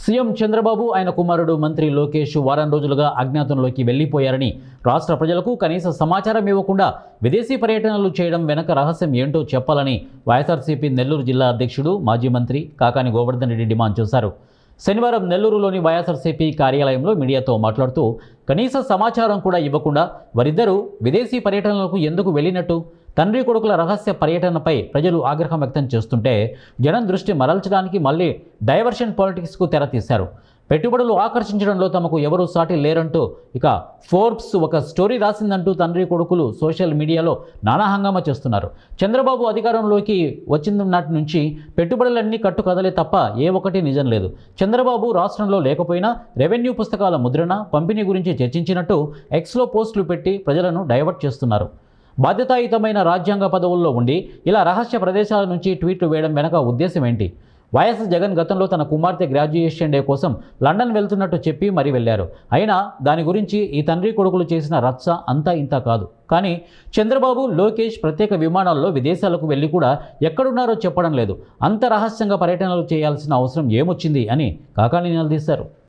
CM Chandrababu ఆయన కుమారుడు మంత్రి లోకేష్ వారం రోజులుగా అజ్ఞాతంలోకి వెళ్లిపోయారని, రాష్ట్ర ప్రజలకు కనీస సమాచారం ఇవ్వకుండా విదేశీ పర్యటనలు చేయడం వెనక రహస్యం ఏంటో చెప్పాలని వైఎస్ఆర్సీపీ నెల్లూరు జిల్లా అధ్యక్షుడు మాజీ మంత్రి కాకాని గోవర్ధన్ రెడ్డి డిమాండ్ చేశారు. శనివారం నెల్లూరులోని వైఎస్ఆర్సీపీ కార్యాలయంలో మీడియాతో మాట్లాడుతూ, కనీస సమాచారం కూడా ఇవ్వకుండా వారిద్దరూ విదేశీ పర్యటనలకు ఎందుకు వెళ్ళినట్టు, తండ్రి కొడుకుల రహస్య పర్యటనపై ప్రజలు ఆగ్రహం వ్యక్తం చేస్తుంటే జనం దృష్టి మరల్చడానికి మళ్ళీ డైవర్షన్ పాలిటిక్స్కు తెరతీశారు. పెట్టుబడులు ఆకర్షించడంలో తమకు ఎవరూ సాటి లేరంటూ ఇక ఫోర్బ్స్ ఒక స్టోరీ రాసిందంటూ తండ్రి కొడుకులు సోషల్ మీడియాలో నానా హంగామా చేస్తున్నారు. చంద్రబాబు అధికారంలోకి వచ్చిన నాటి నుంచి పెట్టుబడులన్నీ కట్టు కదలే తప్ప ఏ ఒక్కటి నిజం లేదు. చంద్రబాబు రాష్ట్రంలో లేకపోయినా రెవెన్యూ పుస్తకాల ముద్రణ, పంపిణీ గురించి చర్చించినట్టు ఎక్స్లో పోస్టులు పెట్టి ప్రజలను డైవర్ట్ చేస్తున్నారు. బాధ్యతాయుతమైన రాజ్యాంగ పదవుల్లో ఉండి ఇలా రహస్య ప్రదేశాల నుంచి ట్వీట్లు వేయడం వెనక ఉద్దేశం ఏంటి? వైఎస్ జగన్ గతంలో తన కుమార్తె గ్రాడ్యుయేషన్ డే కోసం లండన్ వెళ్తున్నట్టు చెప్పి మరీ వెళ్లారు. అయినా దాని గురించి ఈ తండ్రి కొడుకులు చేసిన రచ్చ అంతా ఇంత కాదు. కానీ చంద్రబాబు, లోకేష్ ప్రత్యేక విమానాల్లో విదేశాలకు వెళ్ళి కూడా ఎక్కడున్నారో చెప్పడం లేదు. అంత రహస్యంగా పర్యటనలు చేయాల్సిన అవసరం ఏమొచ్చింది అని కాకాని నిలదీశారు.